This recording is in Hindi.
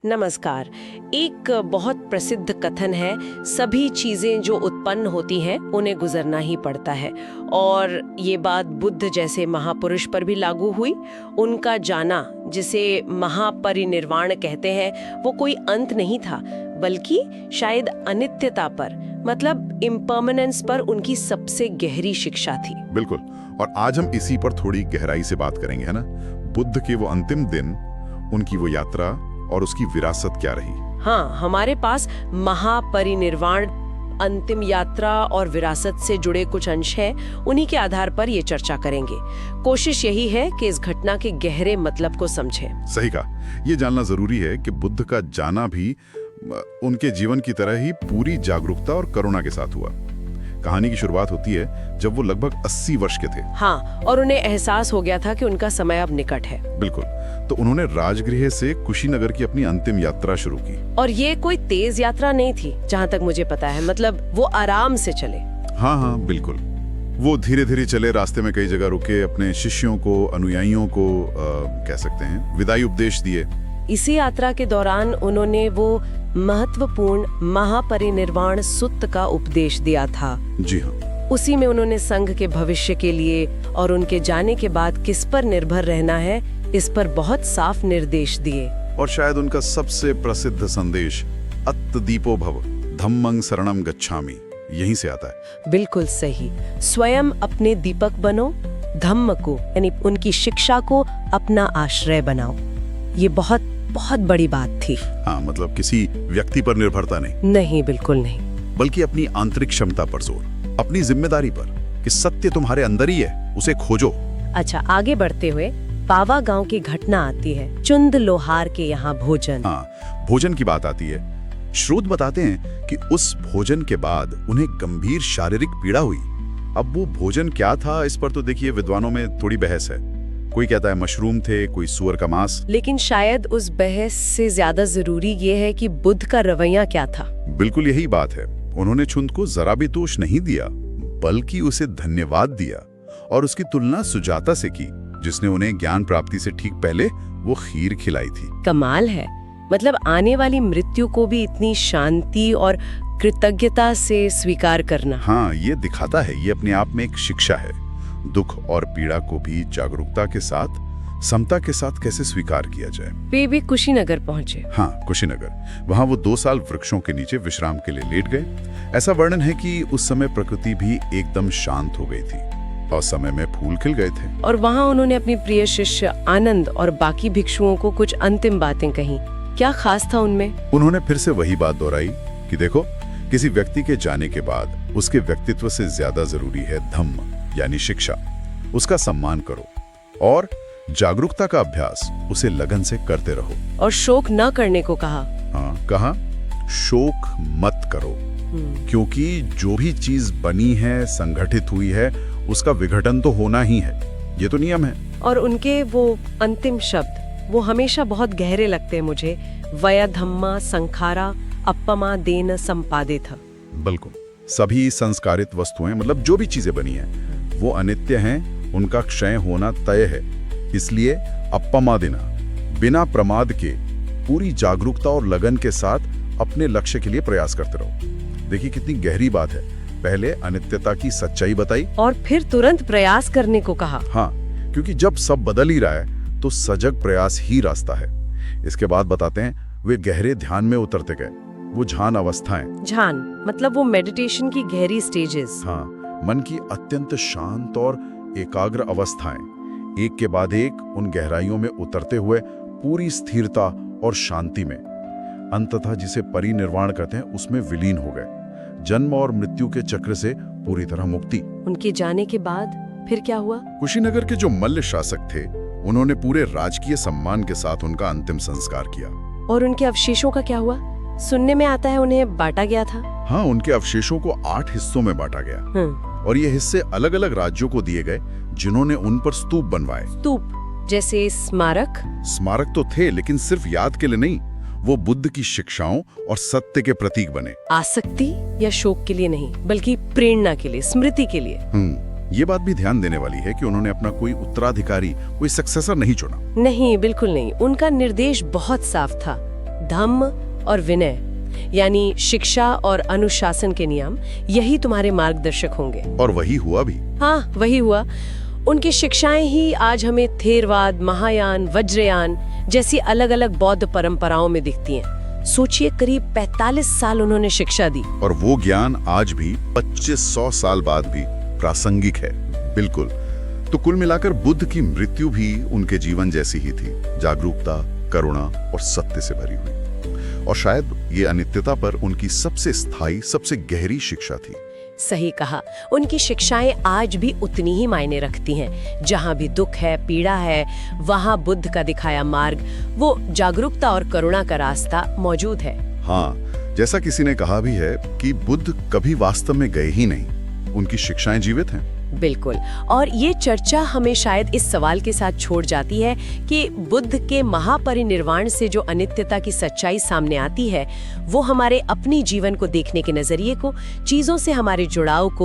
नमस्कार। एक बहुत प्रसिद्ध कथन है, सभी चीजें जो उत्पन्न होती हैं उन्हें गुजरना ही पड़ता है। और ये बात बुद्ध जैसे महापुरुष पर भी लागू हुई। उनका जाना, जिसे महापरिनिर्वाण कहते हैं, वो कोई अंत नहीं था, बल्कि शायद अनित्यता पर, मतलब इम्पर्मानेंस पर उनकी सबसे गहरी शिक्षा थी। बिल्कुल। और आज हम इसी पर थोड़ी गहराई से बात करेंगे, है ना? बुद्ध के वो अंतिम दिन, उनकी वो यात्रा और उसकी विरासत क्या रही। हाँ, हमारे पास महापरिनिर्वाण, अंतिम यात्रा और विरासत से जुड़े कुछ अंश हैं। उन्हीं के आधार पर ये चर्चा करेंगे। कोशिश यही है कि इस घटना के गहरे मतलब को समझें। सही कहा। ये जानना जरूरी है कि बुद्ध का जाना भी उनके जीवन की तरह ही पूरी जागरूकता और करुणा के साथ हुआ। कहानी की शुरुआत होती है जब वो लगभग 80 वर्ष के थे। हाँ, और उन्हें एहसास हो गया था कि उनका समय अब निकट है। बिल्कुल। तो उन्होंने राजगृह से कुशीनगर की अपनी अंतिम यात्रा शुरू की। और ये कोई तेज यात्रा नहीं थी, जहाँ तक मुझे पता है। मतलब वो आराम से चले। हाँ, बिल्कुल। वो धीरे धीरे चले, रास्ते में कई जगह रुके, अपने शिष्यों को, अनुयायियों को कह सकते हैं विदाई उपदेश दिए। इसी यात्रा के दौरान उन्होंने वो महत्वपूर्ण महापरिनिर्वाण सूत्र का उपदेश दिया था। जी हाँ। उसी में उन्होंने संघ के भविष्य के लिए और उनके जाने के बाद किस पर निर्भर रहना है, इस पर बहुत साफ निर्देश दिए। और शायद उनका सबसे प्रसिद्ध संदेश अत्त दीपो भव धम्मं शरणं गच्छामि यहीं से आता है। बिल्कुल सही। स्वयं अपने दीपक बनो, धम्म को यानी उनकी शिक्षा को अपना आश्रय बनाओ। ये बहुत बहुत बड़ी बात थी। हाँ, मतलब किसी व्यक्ति पर निर्भरता नहीं, बिल्कुल नहीं, बल्कि अपनी आंतरिक क्षमता पर जोर, अपनी जिम्मेदारी पर कि सत्य तुम्हारे अंदर ही है, उसे खोजो। अच्छा, आगे बढ़ते हुए पावा गांव की घटना आती है। चुंद लोहार के यहाँ भोजन। हाँ, भोजन की बात आती है। श्रोत बताते हैं कि उस भोजन के बाद उन्हें गंभीर शारीरिक पीड़ा हुई। अब वो भोजन क्या था, इस पर तो देखिए विद्वानों में थोड़ी बहस है। कोई कहता है मशरूम थे, कोई सुअर का मांस। लेकिन शायद उस बहस से ज्यादा जरूरी ये है कि बुद्ध का रवैया क्या था। बिल्कुल यही बात है। उन्होंने चुंद को जरा भी दोष नहीं दिया, बल्कि उसे धन्यवाद दिया और उसकी तुलना सुजाता से की, जिसने उन्हें ज्ञान प्राप्ति से ठीक पहले वो खीर खिलाई थी। कमाल है। मतलब आने वाली मृत्यु को भी इतनी शांति और कृतज्ञता से स्वीकार करना। हाँ, ये दिखाता है, ये अपने आप में एक शिक्षा है। दुख और पीड़ा को भी जागरूकता के साथ, समता के साथ कैसे स्वीकार किया जाए। वे भी कुशीनगर पहुंचे। हाँ, कुशीनगर। वहाँ वो 2 साल वृक्षों के नीचे विश्राम के लिए लेट गए। ऐसा वर्णन है कि उस समय प्रकृति भी एकदम शांत हो गई थी और समय में फूल खिल गए थे। और वहाँ उन्होंने अपनी प्रिय शिष्य आनंद और बाकी भिक्षुओं को कुछ अंतिम बातें कही। क्या खास था उनमें? उन्होंने फिर से वही बात दोहराई कि देखो, किसी व्यक्ति के जाने के बाद उसके व्यक्तित्व से ज्यादा जरूरी है धम्म यानी शिक्षा। उसका सम्मान करो और जागरूकता का अभ्यास उसे लगन से करते रहो। और शोक न करने को कहा। हाँ, कहा शोक मत करो, क्योंकि जो भी चीज बनी है, संगठित हुई है, उसका विघटन तो होना ही है। ये तो नियम है। और उनके वो अंतिम शब्द, वो हमेशा बहुत गहरे लगते हैं मुझे। वया धम्मा संखारा अपमा देन संपादित। बिल्कुल। सभी संस्कारित वस्तुएं, मतलब जो भी चीजें बनी हैं, वो अनित्य हैं, उनका क्षय होना तय है। इसलिए अपमा देना, बिना प्रमाद के, पूरी जागरूकता और लगन के साथ अपने लक्ष्य के लिए प्रयास करते रहो। देखिए कितनी गहरी बात है। पहले अनित्यता की सच्चाई बताई और फिर तुरंत प्रयास करने को कहा। हाँ, क्योंकि जब सब बदल ही रहा है तो सजग प्रयास ही रास्ता है। इसके बाद बताते हैं वे गहरे ध्यान में उतरते गए। वो ध्यान अवस्थाएं। ध्यान मतलब वो मेडिटेशन की गहरी स्टेजेस। हाँ, मन की अत्यंत शांत और एकाग्र अवस्थाएं, एक के बाद एक उन गहराइयों में उतरते हुए पूरी स्थिरता और शांति में, अंततः जिसे परिनिर्वाण कहते हैं, उसमें विलीन हो गए। जन्म और मृत्यु के चक्र से पूरी तरह मुक्ति। उनके जाने के बाद फिर क्या हुआ? कुशीनगर के जो मल्ल शासक थे, उन्होंने पूरे राजकीय सम्मान के साथ उनका अंतिम संस्कार किया। और उनके अवशेषों का क्या हुआ? सुनने में आता है उन्हें बांटा गया था। हाँ, उनके अवशेषों को 8 हिस्सों में बांटा गया और ये हिस्से अलग अलग राज्यों को दिए गए, जिन्होंने उन पर स्तूप बनवाए। स्तूप जैसे स्मारक? स्मारक तो थे, लेकिन सिर्फ याद के लिए नहीं, वो बुद्ध की शिक्षाओं और सत्य के प्रतीक बने। आसक्ति या शोक के लिए नहीं, बल्कि प्रेरणा के लिए, स्मृति के लिए। ये बात भी ध्यान देने वाली है कि उन्होंने अपना कोई उत्तराधिकारी, कोई सक्सेसर नहीं चुना। नहीं, बिल्कुल नहीं। उनका निर्देश बहुत साफ था। धम्म और विनय यानी शिक्षा और अनुशासन के नियम, यही तुम्हारे मार्गदर्शक होंगे। और वही हुआ भी। हाँ, वही हुआ। उनकी शिक्षाएं ही आज हमें थेरवाद, महायान, वज्रयान जैसी अलग अलग बौद्ध परंपराओं में दिखती हैं। सोचिए, करीब 45 साल उन्होंने शिक्षा दी। और वो ज्ञान आज भी 2500 साल बाद भी प्रासंगिक है। बिल्कुल। तो कुल मिलाकर बुद्ध की मृत्यु भी उनके जीवन जैसी ही थी, जागरूकता, करुणा और सत्य से भरी हुई। और शायद ये अनित्यता पर उनकी सबसे स्थायी, सबसे गहरी शिक्षा थी। सही कहा। उनकी शिक्षाएं आज भी उतनी ही मायने रखती हैं। जहां भी दुख है, पीड़ा है, वहां बुद्ध का दिखाया मार्ग, वो जागरूकता और करुणा का रास्ता मौजूद है। हाँ, जैसा किसी ने कहा भी है कि बुद्ध कभी वास्तव में गए ही नहीं, उनकी शिक्षाएं जीवित हैं। बिल्कुल। और ये चर्चा हमें शायद इस सवाल के साथ छोड़ जाती है कि बुद्ध के महापरिनिर्वाण से जो अनित्यता की सच्चाई सामने आती है, वो हमारे अपनी जीवन को देखने के नजरिए को, चीजों से हमारे जुड़ाव को,